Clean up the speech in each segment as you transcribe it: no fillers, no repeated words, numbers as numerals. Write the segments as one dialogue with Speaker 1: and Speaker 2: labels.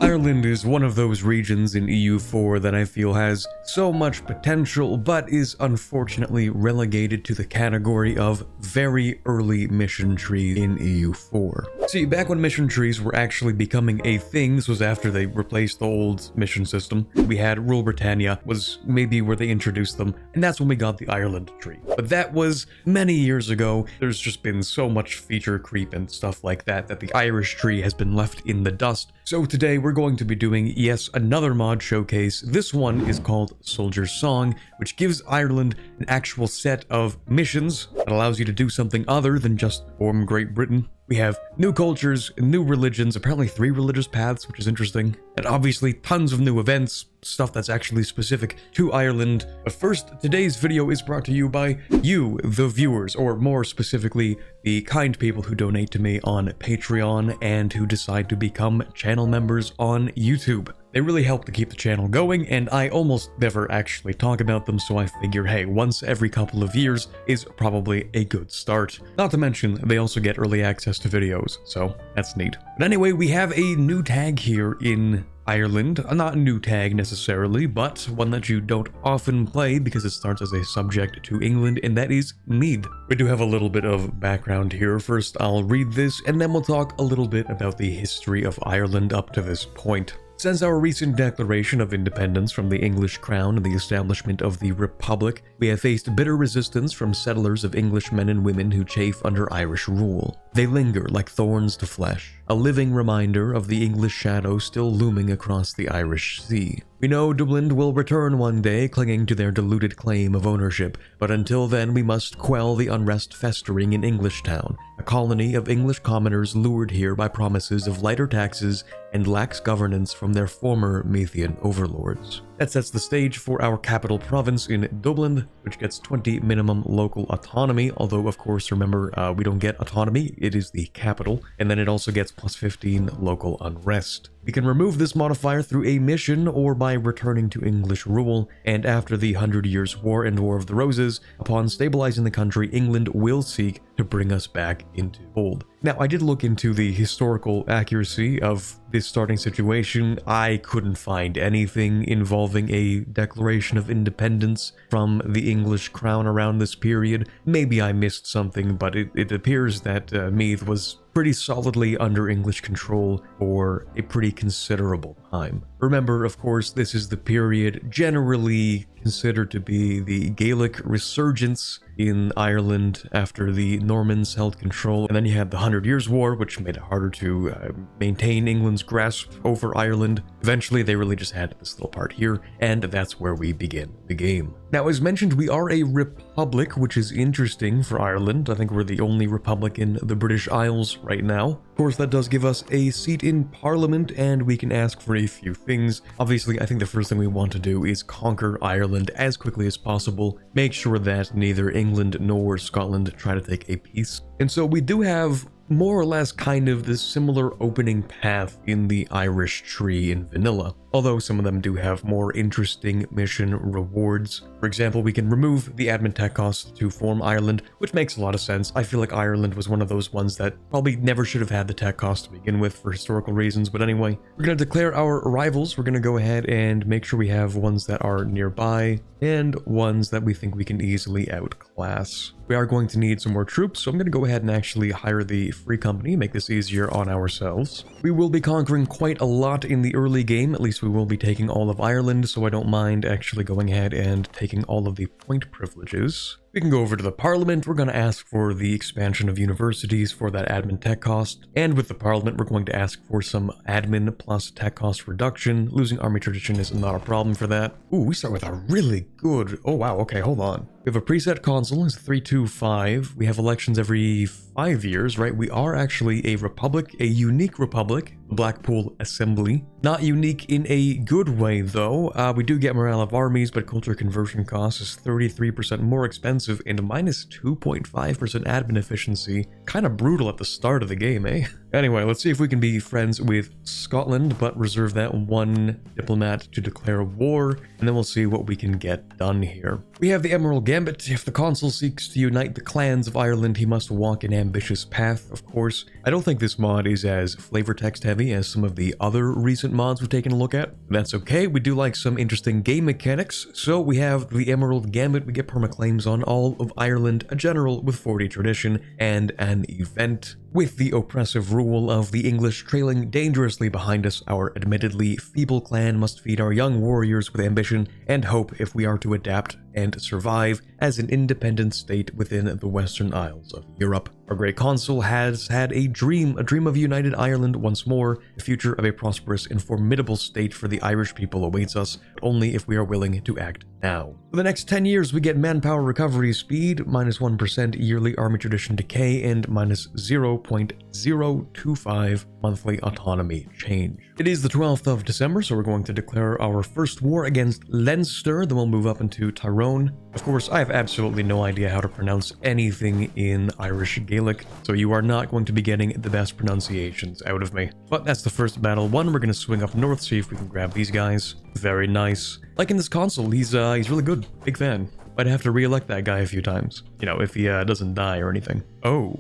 Speaker 1: Ireland is one of those regions in EU4 that I feel has so much potential, but is unfortunately relegated to the category of very early mission tree in EU4. See, back when mission trees were actually becoming a thing, this was after they replaced the old mission system, we had Rule Britannia was maybe where they introduced them, and that's when we got the Ireland tree. But that was many years ago. There's just been so much feature creep and stuff like that that the Irish tree has been left in the dust. So today we're going to be doing, yes, another mod showcase. This one is called Soldier's Song, which gives Ireland an actual set of missions that allows you to do something other than just form Great Britain. We have new cultures, new religions, apparently 3 religious paths, which is interesting, and obviously tons of new events, stuff that's actually specific to Ireland. But first, today's video is brought to you by you, the viewers, or more specifically, the kind people who donate to me on Patreon and who decide to become channel members on YouTube. They really help to keep the channel going, and I almost never actually talk about them, so I figure, hey, once every couple of years is probably a good start. Not to mention, they also get early access to videos, so that's neat. But anyway, we have a new tag here in Ireland. Not a new tag necessarily, but one that you don't often play because it starts as a subject to England, and that is Meath. We do have a little bit of background here. First, I'll read this, and then we'll talk a little bit about the history of Ireland up to this point. Since our recent declaration of independence from the English crown and the establishment of the Republic, we have faced bitter resistance from settlers of English men and women who chafe under Irish rule. They linger like thorns to flesh, a living reminder of the English shadow still looming across the Irish Sea. We know Dublin will return one day, clinging to their deluded claim of ownership, but until then we must quell the unrest festering in Englishtown, a colony of English commoners lured here by promises of lighter taxes and lax governance from their former Meathian overlords. That sets the stage for our capital province in Dublin, which gets 20 minimum local autonomy, although of course remember we don't get autonomy, it is the capital, and then it also gets plus 15 local unrest. We can remove this modifier through a mission or by returning to English rule, and after the 100 Years' War and War of the Roses, upon stabilizing the country, England will seek to bring us back into fold. Now, I did look into the historical accuracy of this starting situation. I couldn't find anything involving a declaration of independence from the English crown around this period. Maybe I missed something, but it appears that Meath was pretty solidly under English control for a pretty considerable time. Remember, of course, this is the period generally considered to be the Gaelic resurgence in Ireland after the Normans held control, and then you had the 100 Years' War, which made it harder to maintain England's grasp over Ireland. Eventually, they really just had this little part here, and that's where we begin the game. Now, as mentioned, we are a republic, which is interesting for Ireland. I think we're the only republic in the British Isles right now. Of course, that does give us a seat in Parliament, and we can ask for a few things. Obviously, I think the first thing we want to do is conquer Ireland as quickly as possible, make sure that neither England nor Scotland try to take a peace. And so we do have more or less kind of this similar opening path in the Irish tree in vanilla, although some of them do have more interesting mission rewards. For example, we can remove the admin tech costs to form Ireland, which makes a lot of sense. I feel like Ireland was one of those ones that probably never should have had the tech cost to begin with for historical reasons, but anyway, we're going to declare our rivals. We're going to go ahead and make sure we have ones that are nearby and ones that we think we can easily outclass. We are going to need some more troops, so I'm going to go ahead and actually hire the free company, make this easier on ourselves. We will be conquering quite a lot in the early game, at least we will be taking all of Ireland, so I don't mind actually going ahead and taking all of the point privileges. We can go over to the Parliament. We're going to ask for the expansion of universities for that admin tech cost. And with the Parliament, we're going to ask for some admin plus tech cost reduction. Losing army tradition is not a problem for that. Ooh, we start with a really good... Oh, wow. Okay, hold on. We have a preset consul. It's 325. We have elections every 5 years, right? We are actually a republic, a unique republic. Blackpool Assembly. Not unique in a good way, though. We do get morale of armies, but culture conversion cost is 33% more expensive and minus 2.5% admin efficiency. Kind of brutal at the start of the game, eh? Anyway, let's see if we can be friends with Scotland, but reserve that one diplomat to declare war, and then we'll see what we can get done here. We have the Emerald Gambit. If the consul seeks to unite the clans of Ireland, he must walk an ambitious path, of course. I don't think this mod is as flavor text heavy heavy as some of the other recent mods we've taken a look at. That's okay, we do like some interesting game mechanics. So we have the Emerald Gambit, we get permaclaims on all of Ireland, a general with 40 tradition, and an event. With the oppressive rule of the English trailing dangerously behind us, our admittedly feeble clan must feed our young warriors with ambition and hope if we are to adapt and survive as an independent state within the Western Isles of Europe. Our great consul has had a dream of a united Ireland once more. The future of a prosperous and formidable state for the Irish people awaits us, but only if we are willing to act now. For the next 10 years, we get manpower recovery speed, -1% yearly army tradition decay, and -0.025 monthly autonomy change. It is the 12th of December, so we're going to declare our first war against Leinster, then we'll move up into Tyrone. Of course, I have absolutely no idea how to pronounce anything in Irish Gaelic, so you are not going to be getting the best pronunciations out of me. But that's the first battle one. We're going to swing up north, see if we can grab these guys. Very nice. Like in this consul, he's really good. Big fan. Might have to re-elect that guy a few times. You know, if he doesn't die or anything. Oh.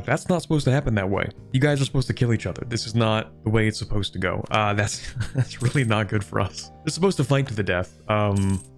Speaker 1: That's not supposed to happen that way. You guys are supposed to kill each other. This is not the way it's supposed to go. That's really not good for us. They're supposed to fight to the death.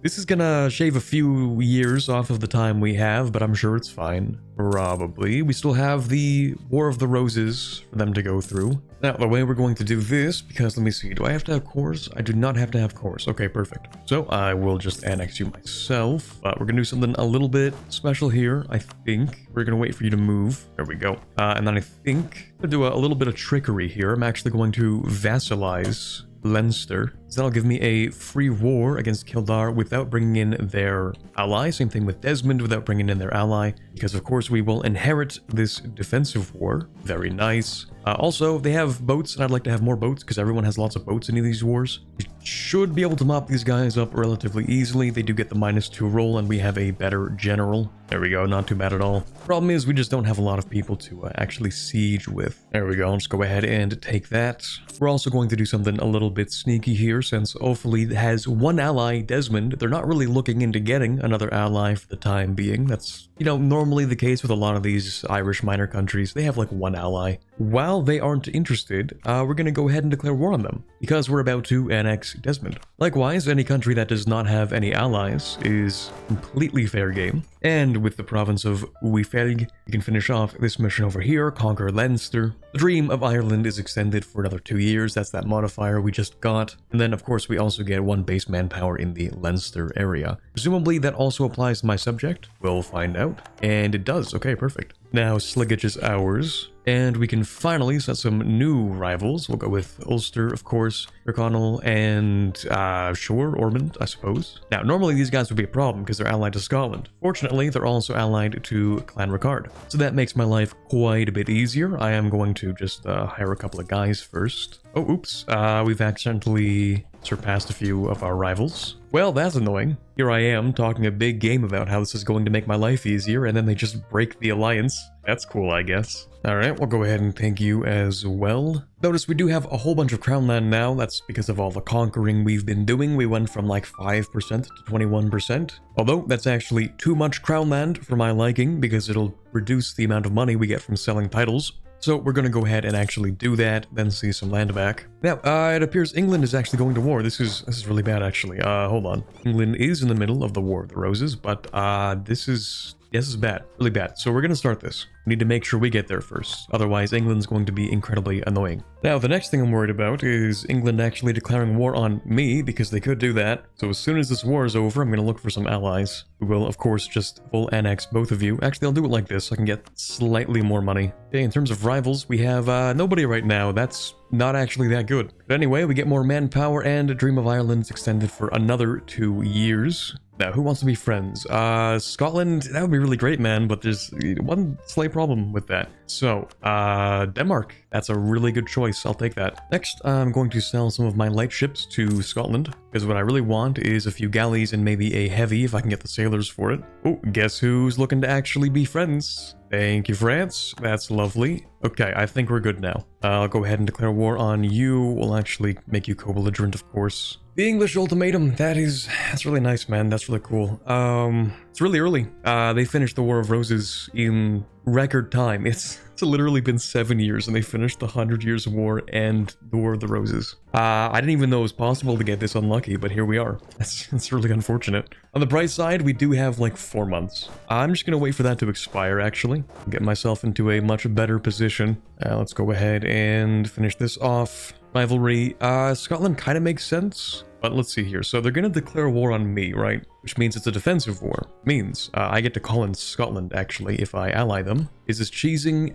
Speaker 1: This is gonna shave a few years off of the time we have, but I'm sure it's fine. Probably. We still have the War of the Roses for them to go through. Now, the way we're going to do this, because let me see, do I have to have cores? I do not have to have cores. Okay, perfect. So I will just annex you myself, but we're gonna do something a little bit special here, I think. We're gonna wait for you to move. There we go. And then I think I'm gonna do a little bit of trickery here. I'm actually going to vassalize Leinster. So that'll give me a free war against Kildare without bringing in their ally. Same thing with Desmond without bringing in their ally, because of course we will inherit this defensive war. Very nice. Also, they have boats, and I'd like to have more boats because everyone has lots of boats in these wars. We should be able to mop these guys up relatively easily. They do get the -2 roll, and we have a better general. There we go, not too bad at all. Problem is, we just don't have a lot of people to actually siege with. There we go, let's go ahead and take that. We're also going to do something a little bit sneaky here, since hopefully it has one ally, Desmond. They're not really looking into getting another ally for the time being. That's, you know, normally the case with a lot of these Irish minor countries. They have like one ally. While they aren't interested, we're going to go ahead and declare war on them, because we're about to annex Desmond. Likewise, any country that does not have any allies is completely fair game. And with the province of Uifelg, we can finish off this mission over here, conquer Leinster. The dream of Ireland is extended for another 2 years. That's that modifier we just got. And then, of course, we also get 1 base manpower in the Leinster area. Presumably, that also applies to my subject. We'll find out. And it does. Okay, perfect. Now, Sliggage is ours. And we can finally set some new rivals. We'll go with Ulster, of course, Consolidation, and sure, Ormond, I suppose. Now, normally these guys would be a problem because they're allied to Scotland. Fortunately, they're also allied to Clan Ricard. So that makes my life quite a bit easier. I am going to just hire a couple of guys first. Oh, oops. We've accidentally surpassed a few of our rivals. Well, that's annoying. Here I am talking a big game about how this is going to make my life easier, and then they just break the alliance. That's cool, I guess. Alright, we'll go ahead and thank you as well. Notice we do have a whole bunch of crown land now. That's because of all the conquering we've been doing. We went from like 5% to 21%. Although, that's actually too much crown land for my liking, because it'll reduce the amount of money we get from selling titles. So we're going to go ahead and actually do that, then see some land back. Now, it appears England is actually going to war. This is really bad, actually. Hold on. England is in the middle of the War of the Roses, but this is bad. Really bad. So we're going to start this. We need to make sure we get there first. Otherwise, England's going to be incredibly annoying. Now, the next thing I'm worried about is England actually declaring war on me, because they could do that. So as soon as this war is over, I'm going to look for some allies. We will, of course, just full annex both of you. Actually, I'll do it like this so I can get slightly more money. Okay, in terms of rivals, we have nobody right now. That's not actually that good. But anyway, we get more manpower, and a Dream of Ireland's extended for another 2 years. Now, who wants to be friends? Scotland, that would be really great, man, but there's one slight problem with that. So, Denmark, that's a really good choice. I'll take that. Next, I'm going to sell some of my light ships to Scotland, because what I really want is a few galleys and maybe a heavy if I can get the sailors for it. Oh, guess who's looking to actually be friends? Thank you, France. That's lovely. Okay, I think we're good now. I'll go ahead and declare war on you. We'll actually make you co-belligerent, of course. The English ultimatum, that's really nice, man. That's really cool. It's really early. They finished the War of Roses in record time. It's literally been 7 years and they finished the 100 Years' War and the War of the Roses. I didn't even know it was possible to get this unlucky, but here we are. That's really unfortunate. On the bright side, we do have like 4 months. I'm just gonna wait for that to expire, actually. Get myself into a much better position. Let's go ahead and finish this off. Rivalry, Scotland kind of makes sense, but let's see here. So they're going to declare war on me, right? Which means it's a defensive war. Means I get to call in Scotland, actually, if I ally them. Is this cheesing?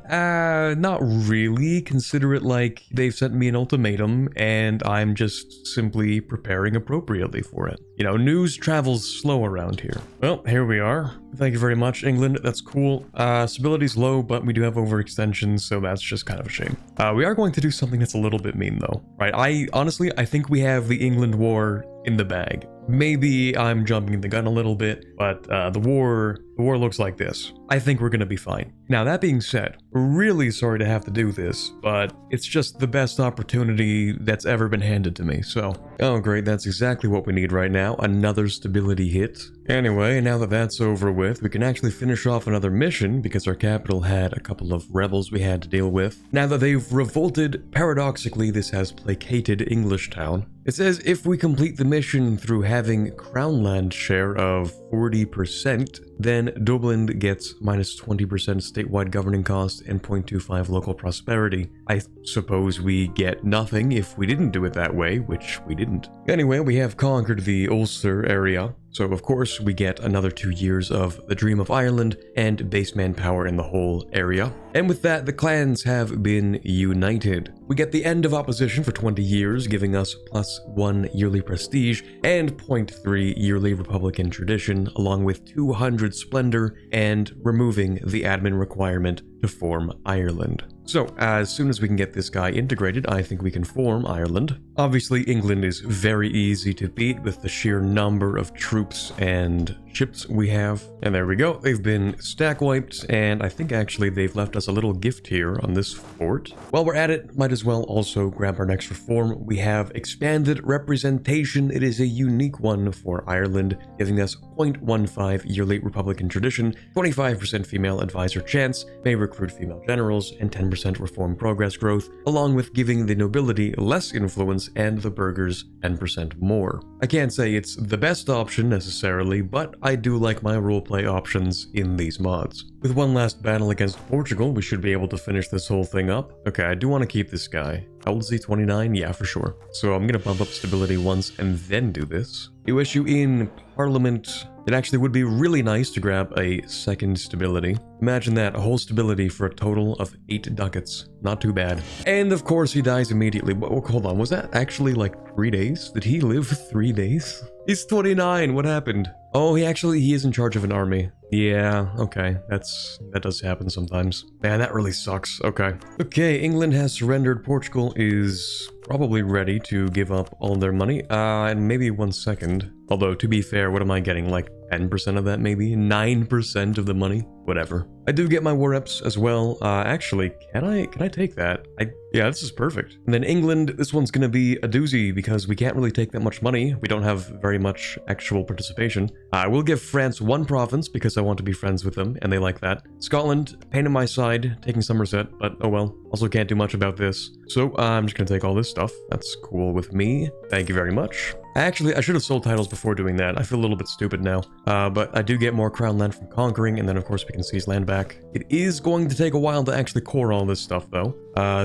Speaker 1: Not really. Consider it like they've sent me an ultimatum, and I'm just simply preparing appropriately for it. You know, news travels slow around here. Well, here we are. Thank you very much, England. That's cool. Stability's low, but we do have overextensions, so that's just kind of a shame. We are going to do something that's a little bit mean, though. Right? Honestly, I think we have the England war in the bag. Maybe I'm jumping the gun a little bit, but the war looks like this. I think we're gonna be fine. Now, that being said, we're really sorry to have to do this, but it's just the best opportunity that's ever been handed to me, so... Oh great, that's exactly what we need right now, another stability hit. Anyway, now that that's over with, we can actually finish off another mission because our capital had a couple of rebels we had to deal with. Now that they've revolted, paradoxically this has placated English town. It says if we complete the mission through having Crown Land share of 40%, then Dublin gets minus 20% statewide governing cost and 0.25 local prosperity. I suppose we get nothing if we didn't do it that way, which we didn't. Anyway, we have conquered the Ulster area. So of course we get another 2 years of the Dream of Ireland and base manpower in the whole area. And with that, the clans have been united. We get the end of opposition for 20 years, giving us +1 yearly prestige and 0.3 yearly Republican tradition, along with 200 splendor and removing the admin requirement to form Ireland. So, as soon as we can get this guy integrated, I think we can form Ireland. Obviously, England is very easy to beat with the sheer number of troops and ships we have. And there we go, they've been stack wiped, and I think actually they've left us a little gift here on this fort. While we're at it, might as well also grab our next reform. We have expanded representation. It is a unique one for Ireland, giving us 0.15 yearly Republican tradition, 25% female advisor chance, may recruit female generals, and 10% reform progress growth, along with giving the nobility less influence and the burghers 10% more. I can't say it's the best option necessarily, but I do like my roleplay options in these mods. With one last battle against Portugal, we should be able to finish this whole thing up. Okay, I do want to keep this guy. How old is he? 29? Yeah, for sure. So I'm gonna bump up stability once and then do this. New issue in Parliament. It actually would be really nice to grab a second stability. Imagine that, a whole stability for a total of 8 ducats. Not too bad. And of course he dies immediately. Hold on, was that actually like 3 days? Did he live 3 days? He's 29, what happened? Oh, he is in charge of an army. Yeah, okay, that does happen sometimes. Man, that really sucks. Okay, England has surrendered. Portugal is probably ready to give up all their money. And maybe 1 second. Although, to be fair, what am I getting? Like 10% of that, maybe? 9% of the money? Whatever. I do get my war reps as well. Actually, can I take that? Yeah, this is perfect. And then England, this one's gonna be a doozy because we can't really take that much money. We don't have very much actual participation. I will give France 1 province because I want to be friends with them, and they like that. Scotland, pain in my side, taking Somerset, but oh well. Also can't do much about this. So I'm just gonna take all this stuff. That's cool with me. Thank you very much. Actually, I should have sold titles before doing that. I feel a little bit stupid now. But I do get more crown land from conquering, and then of course we can seize land back. It is going to take a while to actually core all this stuff though.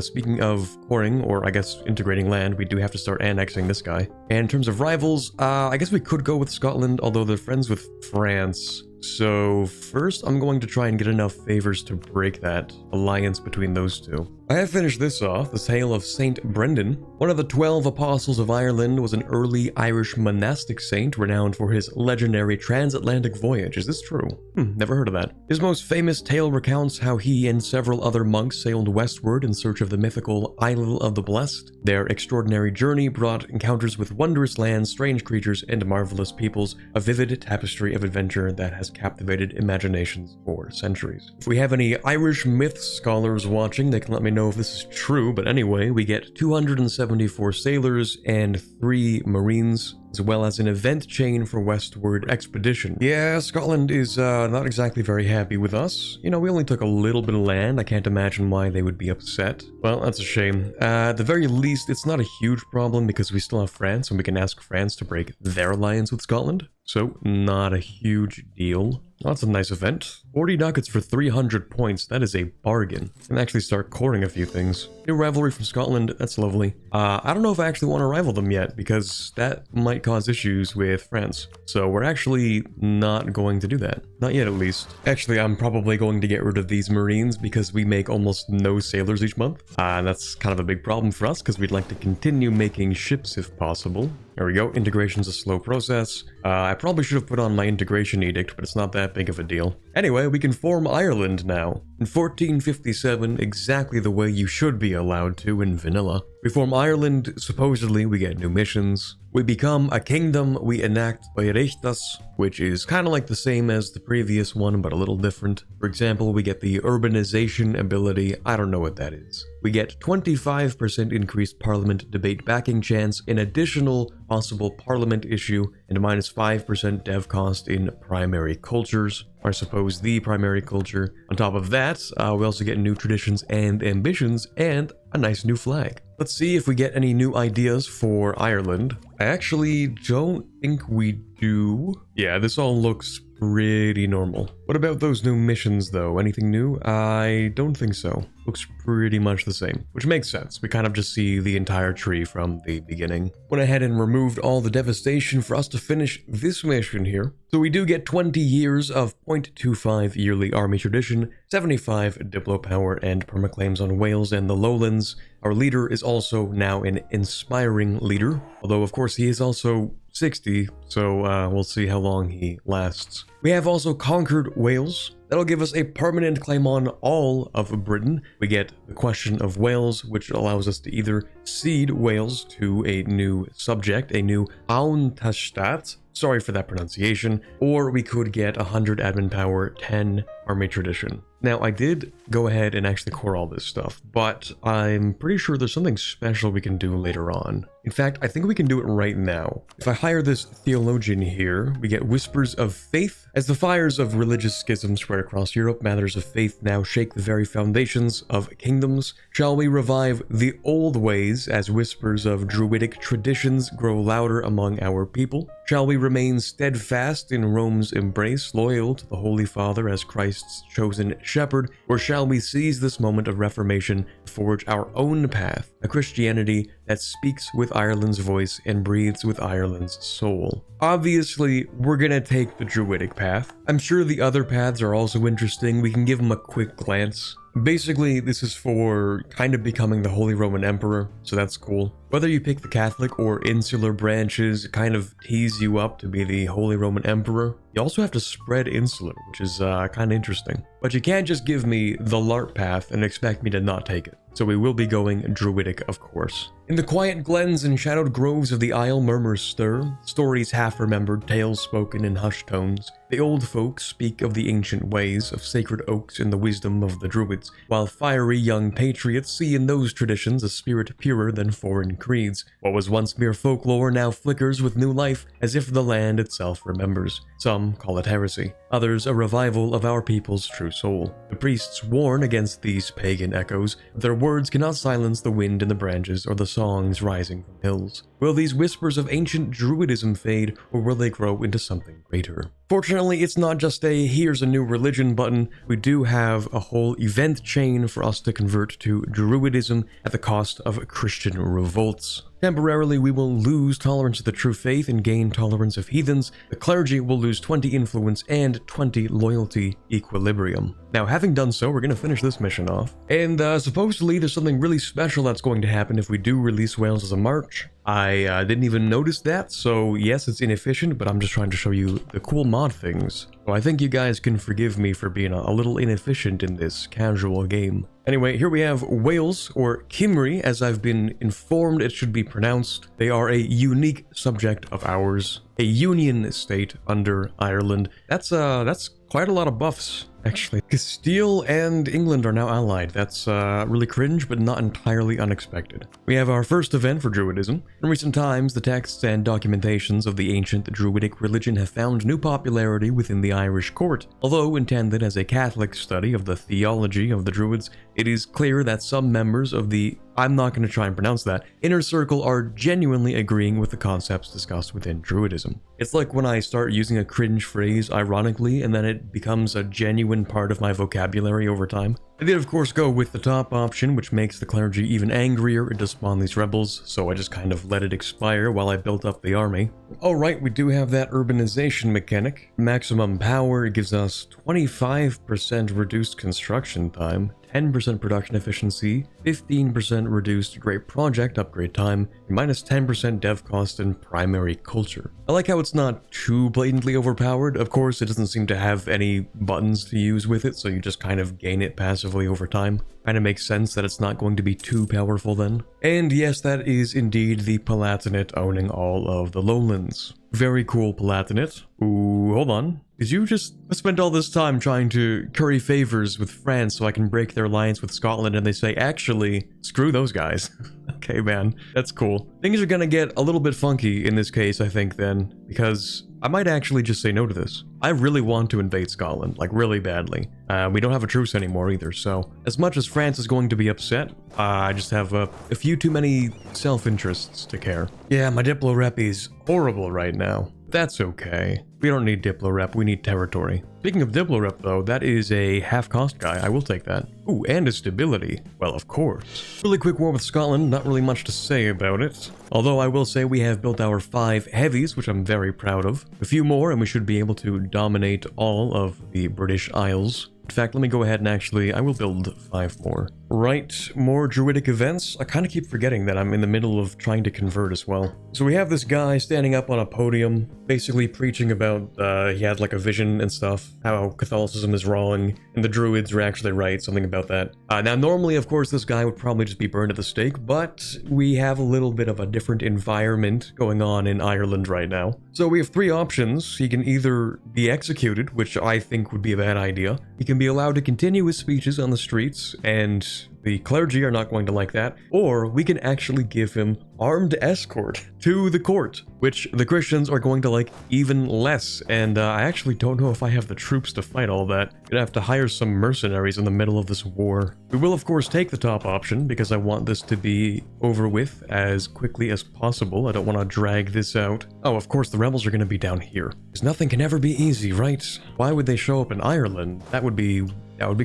Speaker 1: Speaking of coring, or I guess integrating land, we do have to start annexing this guy. And in terms of rivals, I guess we could go with Scotland, although they're friends with France. So first, I'm going to try and get enough favors to break that alliance between those two. I have finished this off, the tale of Saint Brendan. One of the 12 apostles of Ireland, was an early Irish monastic saint renowned for his legendary transatlantic voyage. Is this true? Never heard of that. His most famous tale recounts how he and several other monks sailed westward in search of the mythical Isle of the Blessed. Their extraordinary journey brought encounters with wondrous lands, strange creatures, and marvelous peoples, a vivid tapestry of adventure that has captivated imaginations for centuries. If we have any Irish myth scholars watching, they can let me know if this is true, but anyway, we get 274 sailors and 3 marines, as well as an event chain for westward expedition. Yeah, Scotland is not exactly very happy with us. You know, we only took a little bit of land. I can't imagine why they would be upset. Well, that's a shame. At the very least, it's not a huge problem because we still have France and we can ask France to break their alliance with Scotland. So, not a huge deal. That's a nice event. 40 ducats for 300 points. That is a bargain. And actually start courting a few things. New rivalry from Scotland. That's lovely. I don't know if I actually want to rival them yet because that might cause issues with France. So we're actually not going to do that. Not yet, at least. Actually, I'm probably going to get rid of these Marines because we make almost no sailors each month. And that's kind of a big problem for us because we'd like to continue making ships if possible. There we go. Integration's a slow process. I probably should have put on my integration edict, but it's not that big of a deal. Anyway, we can form Ireland now. In 1457, exactly the way you should be allowed to in vanilla. We form Ireland, supposedly we get new missions. We become a kingdom, we enact Oireachtas, which is kind of like the same as the previous one, but a little different. For example, we get the urbanization ability, I don't know what that is. We get 25% increased parliament debate backing chance, an additional possible parliament issue, and minus 5% dev cost in primary cultures, or I suppose the primary culture. On top of that, we also get new traditions and ambitions, and a nice new flag. Let's see if we get any new ideas for Ireland. I actually don't think we do. Yeah, this all looks pretty normal. What about those new missions though? Anything new? I don't think so. Looks pretty much the same, which makes sense. We kind of just see the entire tree from the beginning. Went ahead and removed all the devastation for us to finish this mission here. So we do get 20 years of 0.25 yearly army tradition, 75 diplo power, and permaclaims on Wales and the Lowlands. Our leader is also now an inspiring leader, although of course he is also 60, so we'll see how long he lasts. We have also conquered Wales. That'll give us a permanent claim on all of Britain. We get the question of Wales, which allows us to either cede Wales to a new subject, a new Auntastat, sorry for that pronunciation, or we could get 100 admin power, 10 army tradition. Now, I did go ahead and actually core all this stuff, but I'm pretty sure there's something special we can do later on. In fact, I think we can do it right now. If I hire this theologian here, we get Whispers of Faith. As the fires of religious schism spread across Europe, matters of faith now shake the very foundations of kingdoms. Shall we revive the old ways as whispers of Druidic traditions grow louder among our people? Shall we remain steadfast in Rome's embrace, loyal to the Holy Father as Christ's chosen shepherd, or shall we seize this moment of reformation to forge our own path, a Christianity that speaks with Ireland's voice and breathes with Ireland's soul? Obviously, we're gonna take the Druidic path. I'm sure the other paths are also interesting. We can give them a quick glance. Basically, this is for kind of becoming the Holy Roman Emperor, so that's cool. Whether you pick the Catholic or insular branches kind of tease you up to be the Holy Roman Emperor. You also have to spread insular, which is kind of interesting. But you can't just give me the LARP path and expect me to not take it. So we will be going Druidic, of course. In the quiet glens and shadowed groves of the Isle, murmurs stir, stories half-remembered, tales spoken in hushed tones. The old folk speak of the ancient ways of sacred oaks and the wisdom of the Druids, while fiery young patriots see in those traditions a spirit purer than foreign creeds. What was once mere folklore now flickers with new life, as if the land itself remembers. Some call it heresy, others a revival of our people's true soul. The priests warn against these pagan echoes. Their words cannot silence the wind in the branches or the songs rising from hills. Will these whispers of ancient Druidism fade, or will they grow into something greater? Fortunately, it's not just a here's a new religion button. We do have a whole event chain for us to convert to Druidism at the cost of Christian revolts. Temporarily, we will lose tolerance of the true faith and gain tolerance of heathens. The clergy will lose 20 influence and 20 loyalty equilibrium. Now, having done so, we're going to finish this mission off. And supposedly, there's something really special that's going to happen if we do release Wales as a march. I didn't even notice that, so yes, it's inefficient, but I'm just trying to show you the cool mod things. So I think you guys can forgive me for being a little inefficient in this casual game. Anyway, here we have Wales, or Cymru, as I've been informed it should be pronounced. They are a unique subject of ours, a union state under Ireland. That's quite a lot of buffs, actually. Castile and England are now allied. That's really cringe, but not entirely unexpected. We have our first event for Druidism. In recent times, the texts and documentations of the ancient Druidic religion have found new popularity within the Irish court. Although intended as a Catholic study of the theology of the Druids, it is clear that some members of the, I'm not going to try and pronounce that, inner circle are genuinely agreeing with the concepts discussed within Druidism. It's like when I start using a cringe phrase ironically and then it becomes a genuine part of my vocabulary over time. I did of course go with the top option, which makes the clergy even angrier to spawn these rebels, so I just kind of let it expire while I built up the army. Alright, we do have that urbanization mechanic. Maximum power gives us 25% reduced construction time, 10% production efficiency, 15% reduced great project upgrade time, and minus 10% dev cost and primary culture. I like how it's not too blatantly overpowered. Of course, it doesn't seem to have any buttons to use with it, so you just kind of gain it passively over time. Kind of makes sense that it's not going to be too powerful then. And yes, that is indeed the Palatinate owning all of the lowlands. Very cool Palatinate. Ooh, hold on. Did you just spend all this time trying to curry favors with France so I can break their alliance with Scotland and they say, actually, screw those guys. Okay, man, that's cool. Things are gonna get a little bit funky in this case, I think, then, because I might actually just say no to this. I really want to invade Scotland, like really badly. We don't have a truce anymore either, so as much as France is going to be upset, I just have a few too many self-interests to care. Yeah, my Diplo rep is horrible right now. That's okay. We don't need Diplo rep, we need territory. Speaking of Diplo rep though, that is a half-cost guy, I will take that. Ooh, and his stability. Well, of course. Really quick war with Scotland, not really much to say about it. Although I will say we have built our 5 heavies, which I'm very proud of. A few more and we should be able to dominate all of the British Isles. In fact, let me go ahead and actually, I will build 5 more. Right, more Druidic events. I kind of keep forgetting that I'm in the middle of trying to convert as well. So we have this guy standing up on a podium, basically preaching about, he had like a vision and stuff, how Catholicism is wrong, and the Druids are actually right, something about that. Now normally, of course, this guy would probably just be burned at the stake, but we have a little bit of a different environment going on in Ireland right now. So we have 3 options. He can either be executed, which I think would be a bad idea. He can be allowed to continue his speeches on the streets, and the clergy are not going to like that, or we can actually give him armed escort to the court, which the Christians are going to like even less, and I actually don't know if I have the troops to fight all that. Gonna have to hire some mercenaries in the middle of this war. We will of course take the top option, because I want this to be over with as quickly as possible. I don't want to drag this out. Oh, of course the rebels are going to be down here, because nothing can ever be easy, right? Why would they show up in Ireland? That would be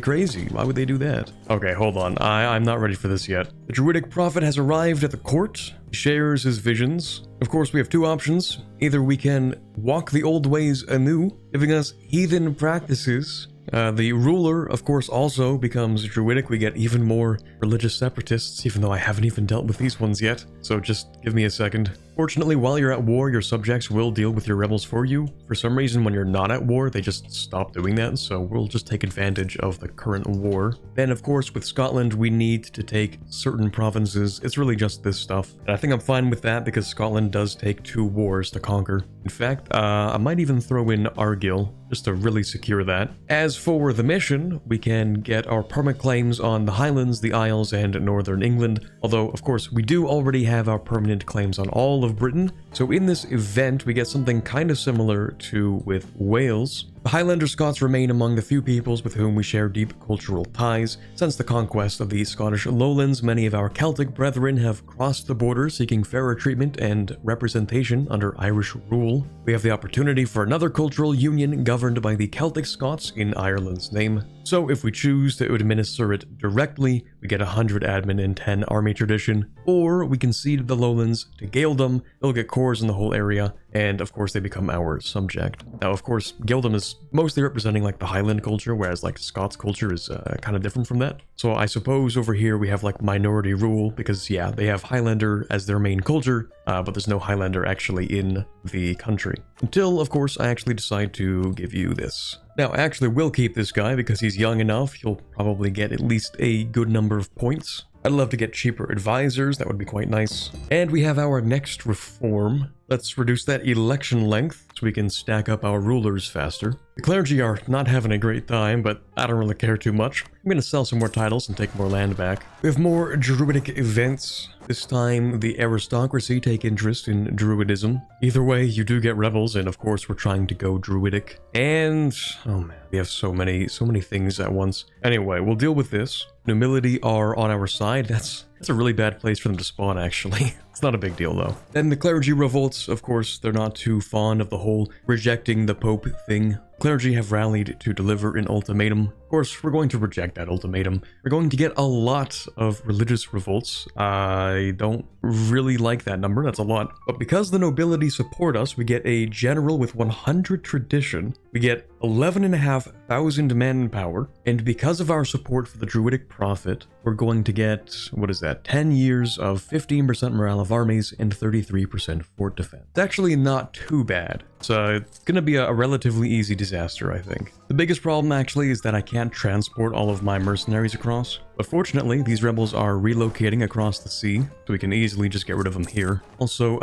Speaker 1: crazy. Why would they do that? Okay, hold on. I'm not ready for this yet. The Druidic prophet has arrived at the court. He shares his visions. Of course, we have 2 options. Either we can walk the old ways anew, giving us heathen practices. The ruler, of course, also becomes Druidic. We get even more religious separatists, even though I haven't even dealt with these ones yet. So just give me a second. Fortunately, while you're at war, your subjects will deal with your rebels for you. For some reason, when you're not at war, they just stop doing that, so we'll just take advantage of the current war. Then, of course, with Scotland, we need to take certain provinces. It's really just this stuff. And I think I'm fine with that because Scotland does take 2 wars to conquer. In fact, I might even throw in Argyll, just to really secure that. As for the mission, we can get our permanent claims on the Highlands, the Isles, and Northern England. Although, of course, we do already have our permanent claims on all of Britain. So in this event, we get something kind of similar to with Wales. The Highlander Scots remain among the few peoples with whom we share deep cultural ties. Since the conquest of the Scottish lowlands, many of our Celtic brethren have crossed the border seeking fairer treatment and representation under Irish rule. We have the opportunity for another cultural union governed by the Celtic Scots in Ireland's name. So if we choose to administer it directly, we get 100 admin and 10 army tradition, or we can cede the lowlands to Gaeldom. They'll get cores in the whole area, and of course they become our subject. Now, of course, Guildham is mostly representing like the Highland culture, whereas like Scots culture is kind of different from that. So I suppose over here we have like minority rule, because yeah, they have Highlander as their main culture, but there's no Highlander actually in the country. Until, of course, I actually decide to give you this. Now, I actually will keep this guy because he's young enough. He'll probably get at least a good number of points. I'd love to get cheaper advisors, that would be quite nice. And we have our next reform. Let's reduce that election length so we can stack up our rulers faster. The clergy are not having a great time, but I don't really care too much. I'm gonna sell some more titles and take more land back. We have more Druidic events. This time, the aristocracy take interest in Druidism. Either way, you do get rebels, and of course we're trying to go Druidic. And, oh man, we have so many things at once. Anyway, we'll deal with this. Nobility are on our side. That's a really bad place for them to spawn, actually. It's not a big deal, though. Then the clergy revolts, of course, they're not too fond of the whole rejecting the Pope thing. Clergy have rallied to deliver an ultimatum. Of course, we're going to reject that ultimatum. We're going to get a lot of religious revolts. I don't really like that number, that's a lot. But because the nobility support us, we get a general with 100 tradition. We get 11,500 manpower. And because of our support for the Druidic prophet, we're going to get, what is that, 10 years of 15% morale of armies and 33% fort defense. It's actually not too bad. So it's gonna be a relatively easy disaster, I think. The biggest problem actually is that I can't transport all of my mercenaries across. But fortunately, these rebels are relocating across the sea, so we can easily just get rid of them here. Also,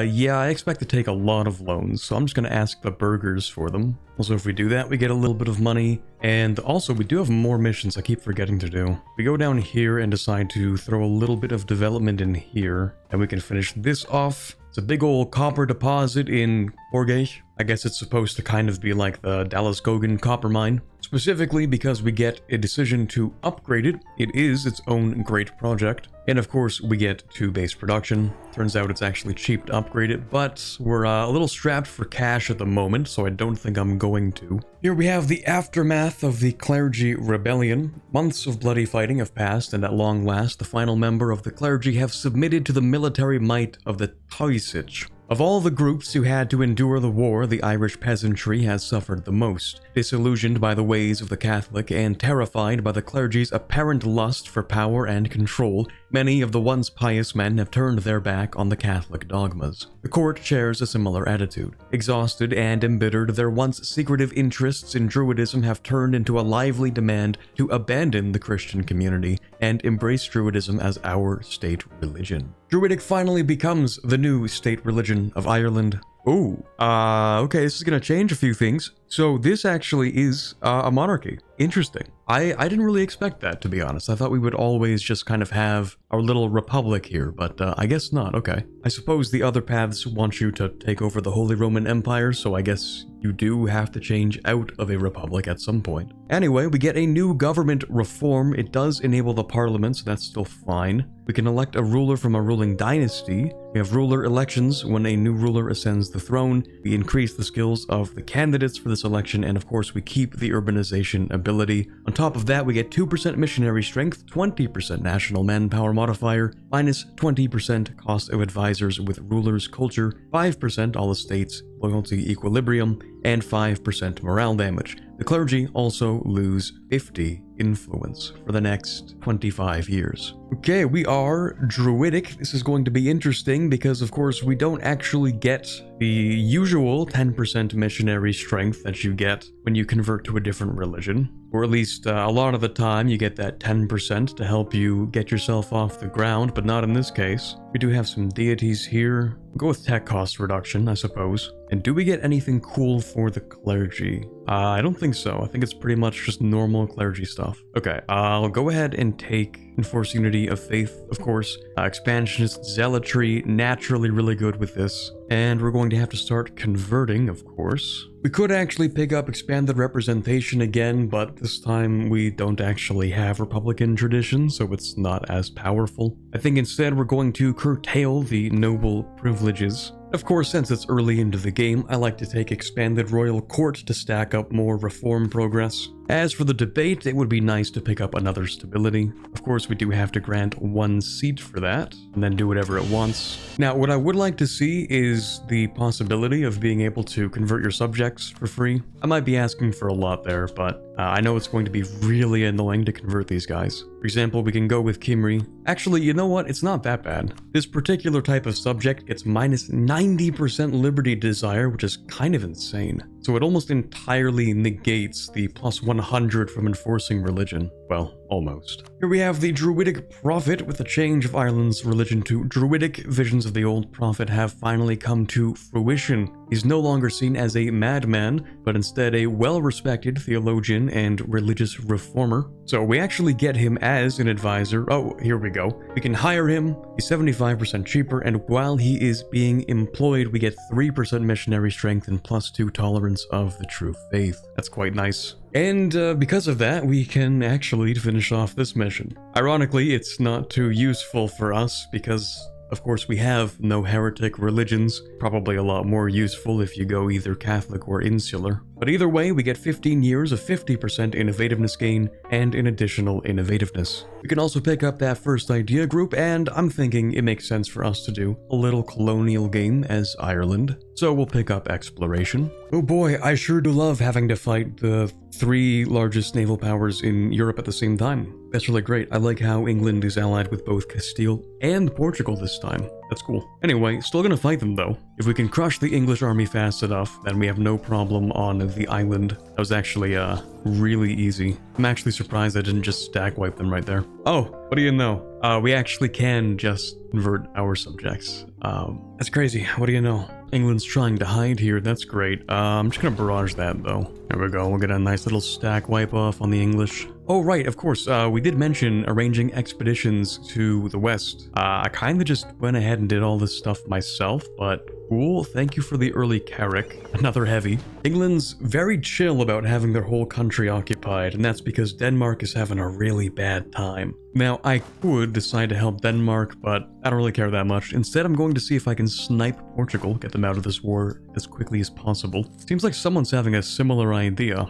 Speaker 1: yeah, I expect to take a lot of loans, so I'm just gonna ask the burghers for them. Also, if we do that, we get a little bit of money. And also, we do have more missions I keep forgetting to do. We go down here and decide to throw a little bit of development in here, and we can finish this off. It's a big old copper deposit in Borgate. I guess it's supposed to kind of be like the Dallas Gogan copper mine. Specifically because we get a decision to upgrade it. It is its own great project. And of course, we get 2 base production. Turns out it's actually cheap to upgrade it, but we're a little strapped for cash at the moment, so I don't think I'm going to. Here we have the aftermath of the clergy rebellion. Months of bloody fighting have passed, and at long last, the final member of the clergy have submitted to the military might of the Taoiseach. Of all the groups who had to endure the war, the Irish peasantry has suffered the most. Disillusioned by the ways of the Catholic and terrified by the clergy's apparent lust for power and control, many of the once pious men have turned their back on the Catholic dogmas. The court shares a similar attitude. Exhausted and embittered, their once secretive interests in Druidism have turned into a lively demand to abandon the Christian community and embrace Druidism as our state religion. Druidic finally becomes the new state religion of Ireland. Ooh, okay, this is gonna change a few things. So this actually is a monarchy. Interesting. I didn't really expect that, to be honest. I thought we would always just kind of have our little republic here, but I guess not. Okay. I suppose the other paths want you to take over the Holy Roman Empire, so I guess you do have to change out of a republic at some point. Anyway, we get a new government reform. It does enable the parliament, so that's still fine. We can elect a ruler from a ruling dynasty. We have ruler elections when a new ruler ascends the throne. We increase the skills of the candidates for this election, and of course we keep the urbanization ability. On top of that, we get 2% missionary strength, 20% national manpower modifier, minus 20% cost of advisors with rulers culture, 5% all estates, loyalty equilibrium, and 5% morale damage. The clergy also lose 50 influence for the next 25 years. Okay, we are Druidic. This is going to be interesting because, of course, we don't actually get the usual 10% missionary strength that you get when you convert to a different religion. Or at least a lot of the time you get that 10% to help you get yourself off the ground, but not in this case. We do have some deities here. We'll go with tech cost reduction, I suppose. And do we get anything cool for the clergy? I don't think so. I think it's pretty much just normal clergy stuff. Okay, I'll go ahead and take Enforce Unity of Faith, of course. Expansionist Zealotry, naturally really good with this. And we're going to have to start converting, of course. We could actually pick up Expanded Representation again, but this time we don't actually have Republican tradition, so it's not as powerful. I think instead we're going to curtail the noble privileges. Of course, since it's early into the game, I like to take Expanded Royal Court to stack up more reform progress. As for the debate, it would be nice to pick up another stability. Of course, we do have to grant 1 seat for that, and then do whatever it wants. Now, what I would like to see is the possibility of being able to convert your subjects for free. I might be asking for a lot there, but I know it's going to be really annoying to convert these guys. For example, we can go with Kimri. Actually, you know what? It's not that bad. This particular type of subject gets minus 90% liberty desire, which is kind of insane. So it almost entirely negates the plus 100 from enforcing religion. Well, almost. Here we have the Druidic Prophet. With the change of Ireland's religion to Druidic, visions of the old prophet have finally come to fruition. He's no longer seen as a madman, but instead a well-respected theologian and religious reformer. So we actually get him as an advisor. Oh, here we go. We can hire him. He's 75% cheaper, and while he is being employed, we get 3% missionary strength and +2 tolerance of the true faith. That's quite nice. And because of that, we can actually finish off this mission. Ironically, it's not too useful for us because, of course, we have no heretic religions. Probably a lot more useful if you go either Catholic or insular. But either way, we get 15 years of 50% innovativeness gain and an additional innovativeness. We can also pick up that first idea group, and I'm thinking it makes sense for us to do a little colonial game as Ireland. So we'll pick up exploration. Oh boy, I sure do love having to fight the 3 largest naval powers in Europe at the same time. That's really great. I like how England is allied with both Castile and Portugal this time. That's cool. Anyway, still gonna fight them though. If we can crush the English army fast enough, then we have no problem on the island. That was actually really easy. I'm actually surprised I didn't just stack wipe them right there. Oh, what do you know? We actually can just convert our subjects. That's crazy. What do you know? England's trying to hide here. That's great. I'm just gonna barrage that though. There we go. We'll get a nice little stack wipe off on the English. Oh, right, of course. We did mention arranging expeditions to the west. I kind of just went ahead and did all this stuff myself, but cool. Thank you for the early Carrick. Another heavy. England's very chill about having their whole country occupied, and that's because Denmark is having a really bad time. Now, I could decide to help Denmark, but I don't really care that much. Instead, I'm going to see if I can snipe Portugal, get them out of this war as quickly as possible. Seems like someone's having a similar idea.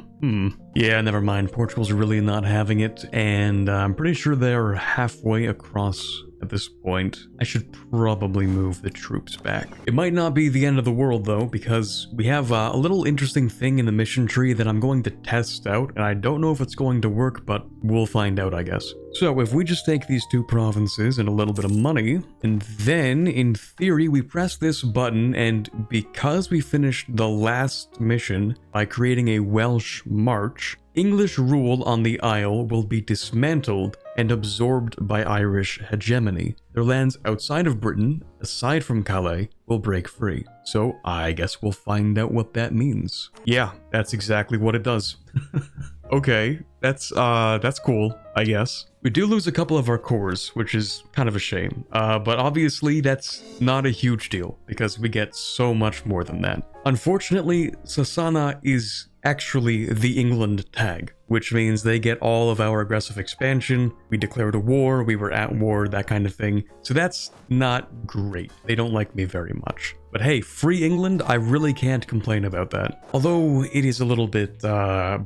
Speaker 1: Yeah, never mind. Portugal's really not having it, and I'm pretty sure they're halfway across at this point. I should probably move the troops back. It might not be the end of the world though, because we have a little interesting thing in the mission tree that I'm going to test out, and I don't know if it's going to work, but we'll find out, I guess. So if we just take these 2 provinces and a little bit of money, and then in theory we press this button, and because we finished the last mission by creating a Welsh march, English rule on the Isle will be dismantled and absorbed by Irish hegemony. Their lands outside of Britain, aside from Calais, will break free. So I guess we'll find out what that means. Yeah, that's exactly what it does. Okay, that's cool, I guess. We do lose a couple of our cores, which is kind of a shame. But obviously that's not a huge deal, because we get so much more than that. Unfortunately, Sasana is actually the England tag, which means they get all of our aggressive expansion. We declared a war, we were at war, that kind of thing. So that's not great. They don't like me very much. But hey, free England, I really can't complain about that. Although it is a little bit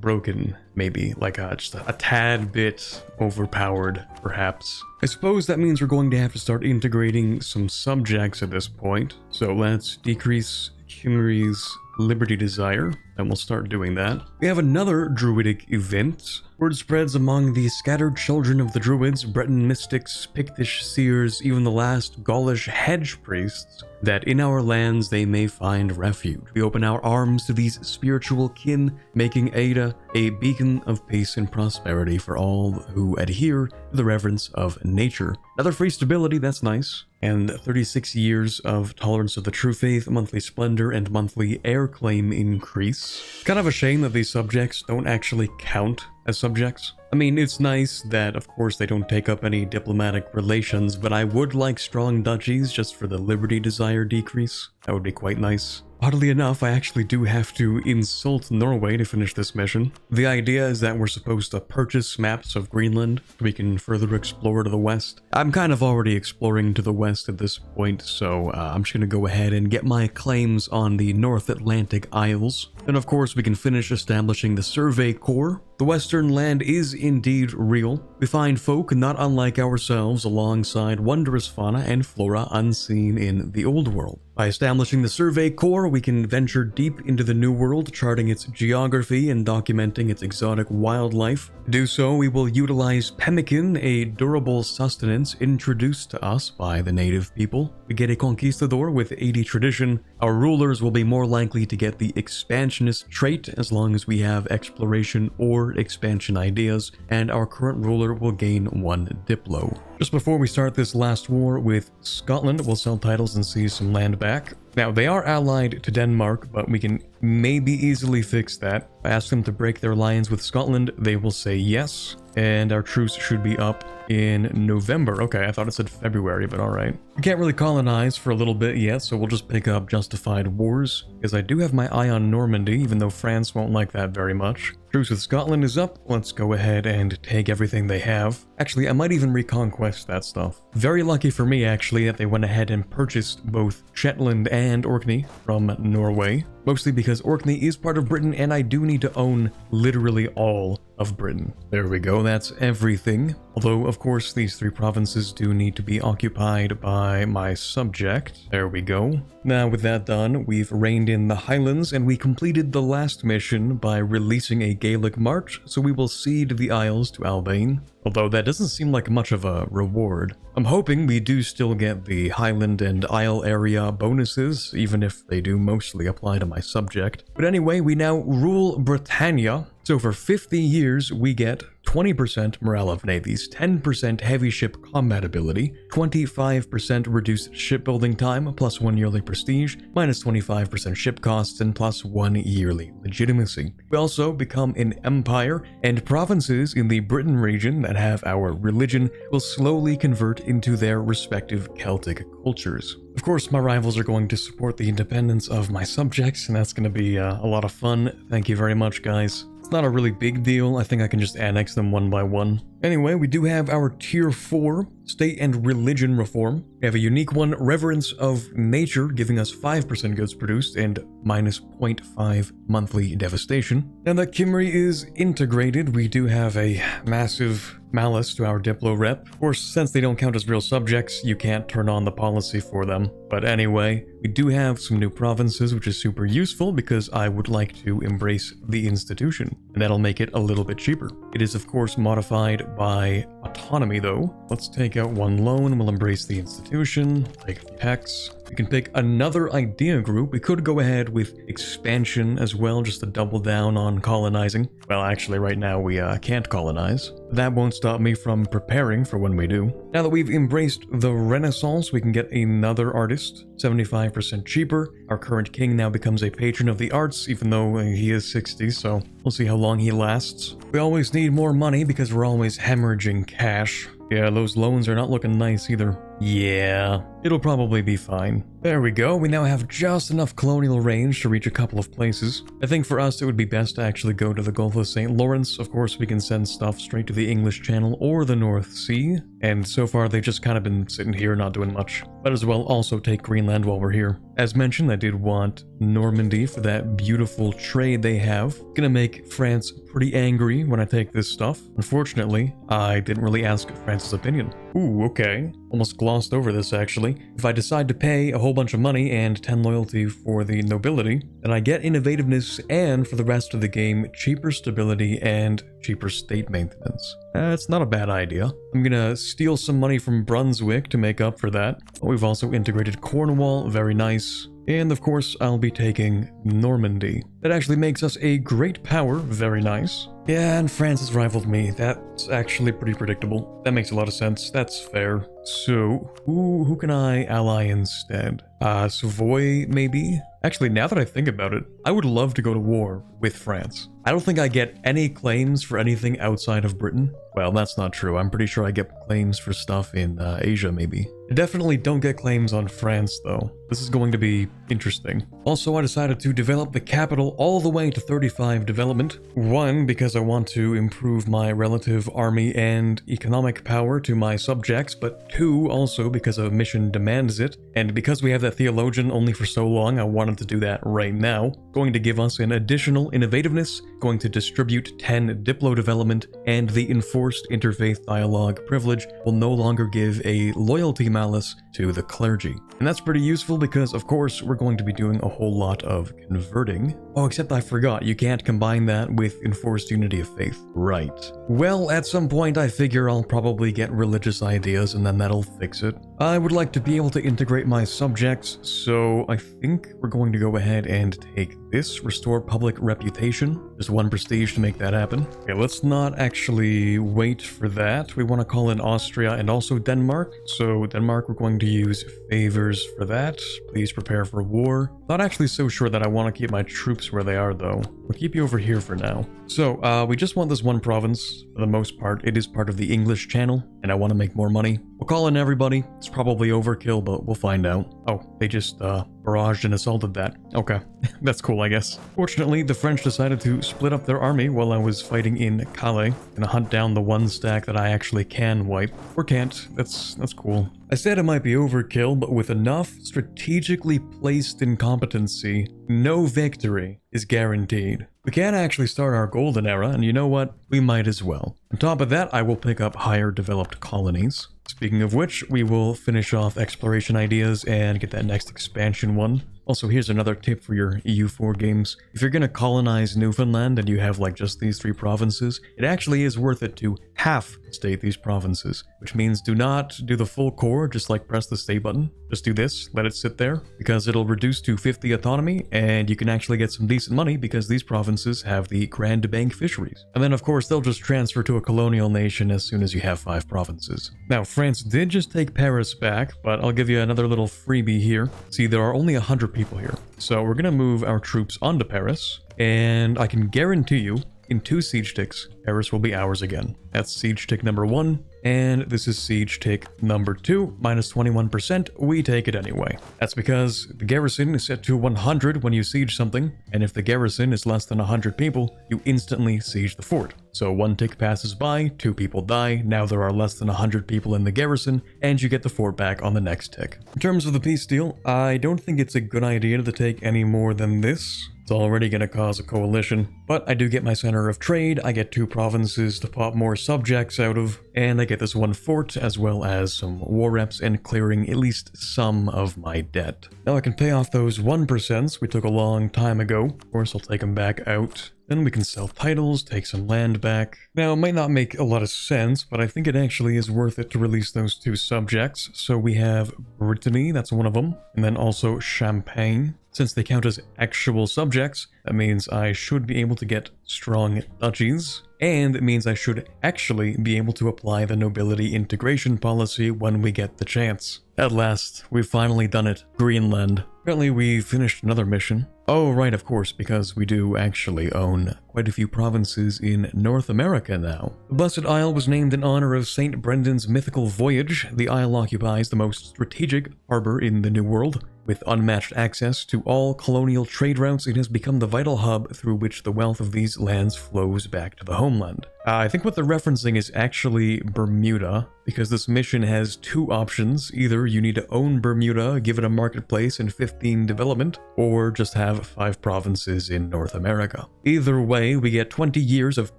Speaker 1: broken, maybe, like just a tad bit overpowered, perhaps. I suppose that means we're going to have to start integrating some subjects at this point. So let's decrease Henry's liberty desire, and we'll start doing that. We have another Druidic event. Word spreads among the scattered children of the Druids, Breton mystics, Pictish seers, even the last Gaulish hedge priests, that in our lands they may find refuge. We open our arms to these spiritual kin, making Ada a beacon of peace and prosperity for all who adhere to the reverence of nature. Another free stability, that's nice. And 36 years of tolerance of the true faith, monthly splendor, and monthly heir claim increase. Kind of a shame that these subjects don't actually count as subjects. I mean, it's nice that, of course, they don't take up any diplomatic relations, but I would like strong duchies just for the liberty desire decrease. That would be quite nice. Oddly enough, I actually do have to insult Norway to finish this mission. The idea is that we're supposed to purchase maps of Greenland so we can further explore to the west. I'm kind of already exploring to the west at this point, so I'm just gonna go ahead and get my claims on the North Atlantic Isles. And of course, we can finish establishing the Survey Corps. The Western land is indeed real. We find folk not unlike ourselves alongside wondrous fauna and flora unseen in the Old World. By establishing the Survey Corps, we can venture deep into the New World, charting its geography and documenting its exotic wildlife. To do so, we will utilize pemmican, a durable sustenance introduced to us by the native people. We get a conquistador with 80 tradition. Our rulers will be more likely to get the expansionist trait as long as we have exploration or expansion ideas, and our current ruler will gain 1 diplo. Just before we start this last war with Scotland, we'll sell titles and seize some land back. Now, they are allied to Denmark, but we can maybe easily fix that. I ask them to break their alliance with Scotland, they will say yes, and our truce should be up in November. Okay, I thought it said February, but alright. We can't really colonize for a little bit yet, so we'll just pick up Justified Wars, because I do have my eye on Normandy, even though France won't like that very much. Truce with Scotland is up. Let's go ahead and take everything they have. Actually, I might even reconquest that stuff. Very lucky for me, actually, that they went ahead and purchased both Shetland and Orkney from Norway. Mostly because Orkney is part of Britain, and I do need to own literally all of Britain. There we go, that's everything. Although, of course, these 3 provinces do need to be occupied by my subject. There we go. Now, with that done, we've reined in the Highlands, and we completed the last mission by releasing a Gaelic march, so we will cede the Isles to Albane. Although that doesn't seem like much of a reward. I'm hoping we do still get the Highland and Isle area bonuses, even if they do mostly apply to my subject. But anyway, we now rule Britannia. So for 50 years, we get 20% morale of navies, 10% heavy ship combat ability, 25% reduced shipbuilding time, plus 1 yearly prestige, minus 25% ship costs, and plus 1 yearly legitimacy. We also become an empire, and provinces in the Britain region that have our religion will slowly convert into their respective Celtic cultures. Of course, my rivals are going to support the independence of my subjects, and that's going to be a lot of fun. Thank you very much, guys. It's not a really big deal. I think I can just annex them one by one. Anyway, we do have our Tier 4 State and Religion Reform. We have a unique one, Reverence of Nature, giving us 5% goods produced and minus 0.5 monthly devastation. Now that Kimry is integrated, we do have a massive malice to our Diplo rep. Of course, since they don't count as real subjects, you can't turn on the policy for them. But anyway, we do have some new provinces, which is super useful because I would like to embrace the institution, and that'll make it a little bit cheaper. It is, of course, modified by autonomy, though. Let's take out 1 loan. We'll embrace the institution, take a few hex. We can pick another idea group. We could go ahead with expansion as well, just to double down on colonizing. Well, actually, right now we can't colonize. That won't stop me from preparing for when we do. Now that we've embraced the Renaissance, we can get another artist, 75% cheaper. Our current king now becomes a patron of the arts, even though he is 60, so we'll see how long he lasts. We always need more money because we're always hemorrhaging cash. Yeah, those loans are not looking nice either. Yeah, it'll probably be fine. There we go, we now have just enough colonial range to reach a couple of places. I think for us it would be best to actually go to the Gulf of St. Lawrence. Of course, we can send stuff straight to the English Channel or the North Sea, and so far they've just kind of been sitting here not doing much. Might as well also take Greenland while we're here. As mentioned, I did want Normandy for that beautiful trade they have. Gonna make France pretty angry when I take this stuff. Unfortunately, I didn't really ask France's opinion. Ooh, okay. Almost glossed over this, actually. If I decide to pay a whole bunch of money and 10 loyalty for the nobility, then I get innovativeness and, for the rest of the game, cheaper stability and cheaper state maintenance. That's not a bad idea. I'm gonna steal some money from Brunswick to make up for that. We've also integrated Cornwall, very nice. And of course, I'll be taking Normandy. That actually makes us a great power, very nice. Yeah, and France has rivaled me. That's actually pretty predictable. That makes a lot of sense. That's fair. So, who can I ally instead? Savoy, maybe? Actually, now that I think about it, I would love to go to war with France. I don't think I get any claims for anything outside of Britain. Well, that's not true. I'm pretty sure I get claims for stuff in Asia, maybe. I definitely don't get claims on France, though. This is going to be interesting. Also, I decided to develop the capital all the way to 35 development. One, because I want to improve my relative army and economic power to my subjects, but two, also because a mission demands it. And because we have that theologian only for so long, I wanted to do that right now. Going to give us an additional innovativeness, going to distribute 10 Diplo development, and the enforced interfaith dialogue privilege will no longer give a loyalty malice to the clergy. And that's pretty useful because, of course, we're going to be doing a whole lot of converting. Oh, except I forgot, you can't combine that with enforced unity of faith. Right. Well, at some point I figure I'll probably get religious ideas and then that'll fix it. I would like to be able to integrate my subjects, so I think we're going to go ahead and take this, restore public reputation. Just 1 prestige to make that happen. Okay, let's not actually wait for that. We want to call in Austria and also Denmark. So Denmark, we're going to use favors for that. Please prepare for war. Not actually so sure that I want to keep my troops where they are, though. We'll keep you over here for now. So, we just want this one province. For the most part, it is part of the English Channel, and I want to make more money. We'll call in everybody. It's probably overkill, but we'll find out. Oh, they just, barraged and assaulted that. Okay, that's cool, I guess. Fortunately, the French decided to split up their army while I was fighting in Calais. Gonna hunt down the one stack that I actually can wipe. Or can't. That's cool. I said it might be overkill, but with enough strategically placed incompetency, no victory is guaranteed. We can actually start our golden era, and you know what? We might as well. On top of that, I will pick up higher developed colonies. Speaking of which, we will finish off exploration ideas and get that next expansion one. Also, here's another tip for your EU4 games. If you're gonna colonize Newfoundland and you have like just these 3 provinces, it actually is worth it to half state these provinces, which means do not do the full core, just like press the stay button. Just do this, let it sit there, because it'll reduce to 50 autonomy, and you can actually get some decent money because these provinces have the Grand Bank fisheries. And then of course they'll just transfer to a colonial nation as soon as you have 5 provinces. Now, France did just take Paris back, but I'll give you another little freebie here. See, there are only 100 people here. So we're gonna move our troops onto Paris, and I can guarantee you, in 2 siege ticks, Paris will be ours again. That's siege tick number 1, and this is siege tick number 2, minus 21%, we take it anyway. That's because the garrison is set to 100 when you siege something, and if the garrison is less than 100 people, you instantly siege the fort. So 1 tick passes by, 2 people die, now there are less than 100 people in the garrison, and you get the fort back on the next tick. In terms of the peace deal, I don't think it's a good idea to take any more than this. It's already going to cause a coalition, but I do get my center of trade, I get 2 provinces to pop more subjects out of, and I get this 1 fort as well as some war reps and clearing at least some of my debt. Now I can pay off those 1% we took a long time ago. Of course, I'll take them back out. Then we can sell titles, take some land back. Now, it might not make a lot of sense, but I think it actually is worth it to release those 2 subjects. So we have Britannia, that's one of them, and then also Champagne. Since they count as actual subjects, that means I should be able to get strong duchies, and it means I should actually be able to apply the nobility integration policy when we get the chance. At last, we've finally done it. Greenland. Apparently we finished another mission. Oh, right, of course, because we do actually own quite a few provinces in North America now. The Blessed Isle was named in honor of St. Brendan's mythical voyage. The isle occupies the most strategic harbor in the New World. With unmatched access to all colonial trade routes, it has become the vital hub through which the wealth of these lands flows back to the homeland. I think what they're referencing is actually Bermuda, because this mission has 2 options. Either you need to own Bermuda, give it a marketplace and 15 development, or just have 5 provinces in North America. Either way, we get 20 years of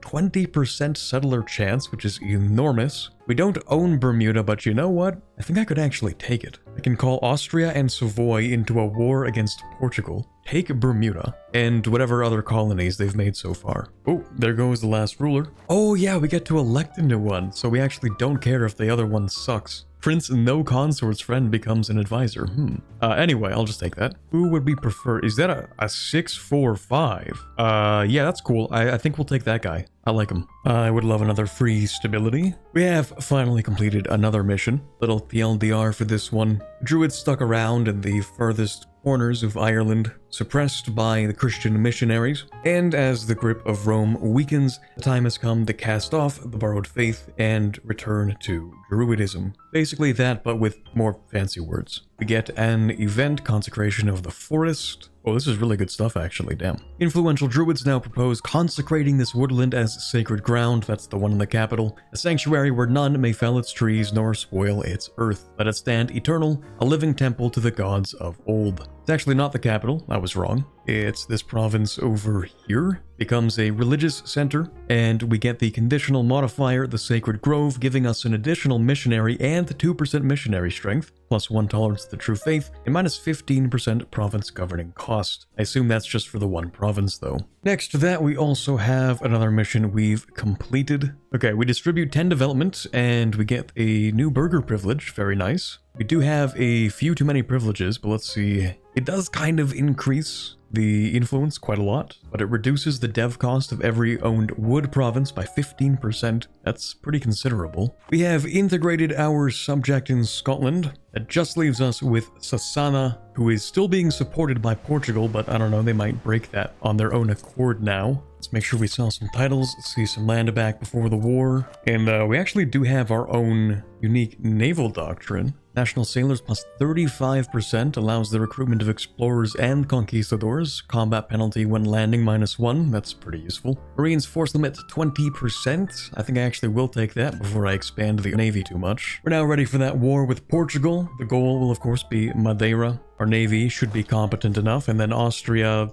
Speaker 1: 20% settler chance, which is enormous. We don't own Bermuda, but you know what? I think I could actually take it. I can call Austria and Savoy into a war against Portugal, take Bermuda, and whatever other colonies they've made so far. Oh, there goes the last ruler. Oh yeah, we get to elect a new one, so we actually don't care if the other one sucks. Prince No Consort's friend becomes an advisor. Anyway, I'll just take that. Who would we prefer? Is that a 645? Yeah, that's cool. I think we'll take that guy. I like them. I would love another free stability. We have finally completed another mission. Little TLDR for this one. Druids stuck around in the furthest corners of Ireland, suppressed by the Christian missionaries, and as the grip of Rome weakens, the time has come to cast off the borrowed faith and return to Druidism. Basically that, but with more fancy words. We get an event, Consecration of the Forest. Oh, this is really good stuff, actually, damn. Influential druids now propose consecrating this woodland as sacred ground, that's the one in the capital, a sanctuary where none may fell its trees nor spoil its earth. Let it stand eternal, a living temple to the gods of old. It's actually not the capital, I was wrong. It's this province over here. Becomes a religious center, and we get the conditional modifier, the Sacred Grove, giving us an additional missionary and 2% missionary strength, plus 1 tolerance to the true faith, and minus 15% province governing cost. I assume that's just for the one province though. Next to that, we also have another mission we've completed. Okay, we distribute 10 development, and we get a new burger privilege, very nice. We do have a few too many privileges, but let's see. It does kind of increase the influence quite a lot, but it reduces the dev cost of every owned wood province by 15%. That's pretty considerable. We have integrated our subject in Scotland. That just leaves us with Sassana, who is still being supported by Portugal, but I don't know, they might break that on their own accord now. Let's make sure we sell some titles, see some land back before the war. And we actually do have our own unique naval doctrine. National sailors plus 35% allows the recruitment of explorers and conquistadors. Combat penalty when landing -1, that's pretty useful. Marines force limit 20%. I think I actually will take that before I expand the navy too much. We're now ready for that war with Portugal. The goal will of course be Madeira. Our navy should be competent enough, and then Austria,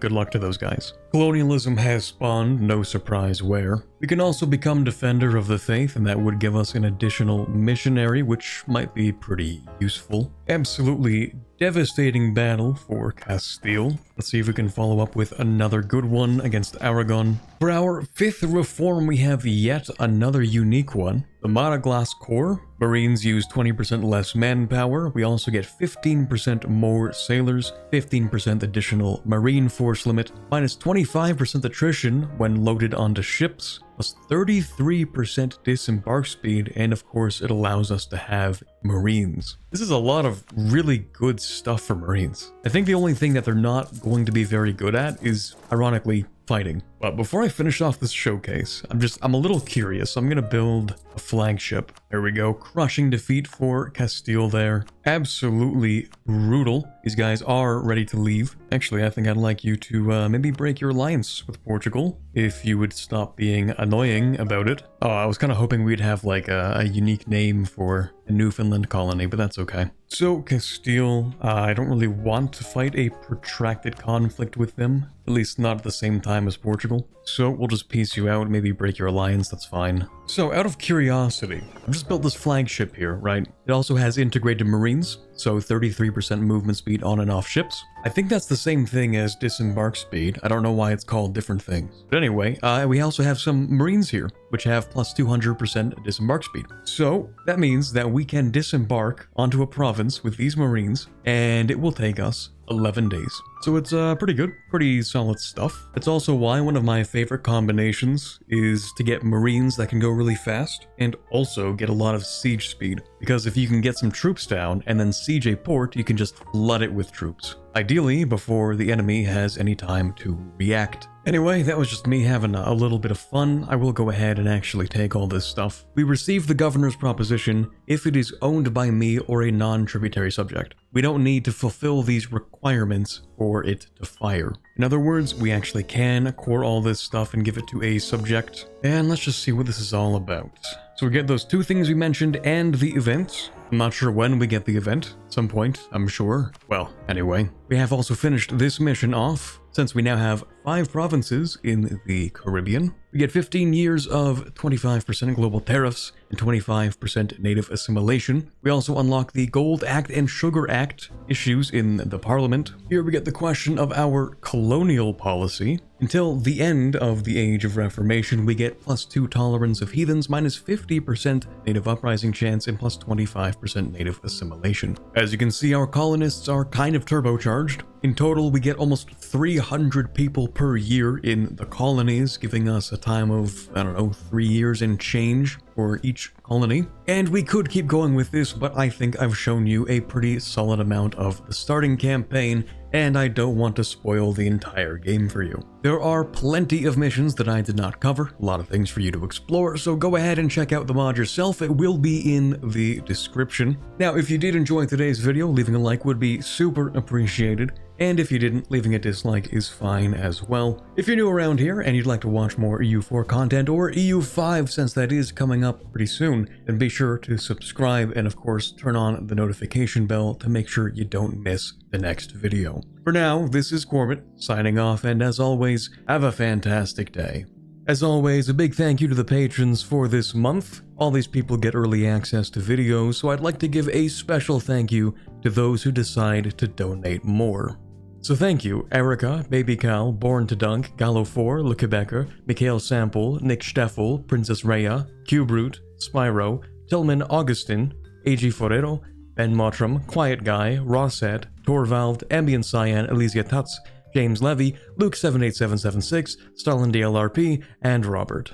Speaker 1: good luck to those guys. Colonialism has spawned, no surprise where. We can also become Defender of the Faith, and that would give us an additional missionary, which might be pretty useful. Absolutely devastating battle for Castile. Let's see if we can follow up with another good one against Aragon. For our 5th reform, we have yet another unique one. The Maraglas Corps. Marines use 20% less manpower. We also get 15% more sailors, 15% additional marine force limit, minus 25% attrition when loaded onto ships, plus 33% disembark speed, and of course it allows us to have Marines. This is a lot of really good stuff for Marines. I think the only thing that they're not going to be very good at is, ironically, fighting. But before I finish off this showcase, I'm a little curious. I'm gonna build a flagship. There we go. Crushing defeat for Castile there. Absolutely brutal. These guys are ready to leave. Actually, I think I'd like you to maybe break your alliance with Portugal, if you would stop being annoying about it. Oh, I was kind of hoping we'd have like a unique name for a Newfoundland colony, but that's okay. So Castile, I don't really want to fight a protracted conflict with them, at least not at the same time as Portugal. So we'll just peace you out, maybe break your alliance, that's fine. So out of curiosity, I've just built this flagship here, right? It also has integrated marines, so 33% movement speed on and off ships. I think that's the same thing as disembark speed. I don't know why it's called different things. But anyway, we also have some marines here, which have plus 200% disembark speed. So that means that we can disembark onto a province with these marines, and it will take us 11 days. So it's pretty good, pretty solid stuff. It's also why one of my favorite combinations is to get marines that can go really fast and also get a lot of siege speed. Because if you can get some troops down and then siege a port, you can just flood it with troops. Ideally, before the enemy has any time to react. Anyway, that was just me having a little bit of fun. I will go ahead and actually take all this stuff. We receive the governor's proposition if it is owned by me or a non-tributary subject. We don't need to fulfill these requirements for it to fire. In other words, we actually can core all this stuff and give it to a subject. And let's just see what this is all about. So we get those 2 things we mentioned and the event. I'm not sure when we get the event. At some point, I'm sure. Well, anyway, we have also finished this mission off. Since we now have 5 provinces in the Caribbean, we get 15 years of 25% global tariffs and 25% native assimilation. We also unlock the Gold Act and Sugar Act issues in the Parliament. Here we get the question of our colonial policy. Until the end of the Age of Reformation, we get plus 2 tolerance of heathens, minus 50% native uprising chance, and plus 25% 100% native assimilation. As you can see, our colonists are kind of turbocharged. In total, we get almost 300 people per year in the colonies, giving us a time of, I don't know, 3 years and change for each colony. And we could keep going with this, but I think I've shown you a pretty solid amount of the starting campaign, and I don't want to spoil the entire game for you. There are plenty of missions that I did not cover, a lot of things for you to explore, so go ahead and check out the mod yourself. It will be in the description. Now, if you did enjoy today's video, leaving a like would be super appreciated. And if you didn't, leaving a dislike is fine as well. If you're new around here and you'd like to watch more EU4 content, or EU5 since that is coming up pretty soon, then be sure to subscribe and of course turn on the notification bell to make sure you don't miss the next video. For now, this is Corbett signing off, and as always, have a fantastic day. As always, a big thank you to the patrons for this month. All these people get early access to videos, so I'd like to give a special thank you to those who decide to donate more. So thank you, Erica, Baby Cal, Born to Dunk, Gallo4, Le Quebecer, Mikhail Sample, Nick Steffel, Princess Rhea, Cubrute, Spyro, Tillman Augustin, AG Forero, Ben Mottram, Quiet Guy, Rosset, Torvald, Ambient Cyan, Elysia Tuts, James Levy, Luke78776, Stalin DLRP, and Robert.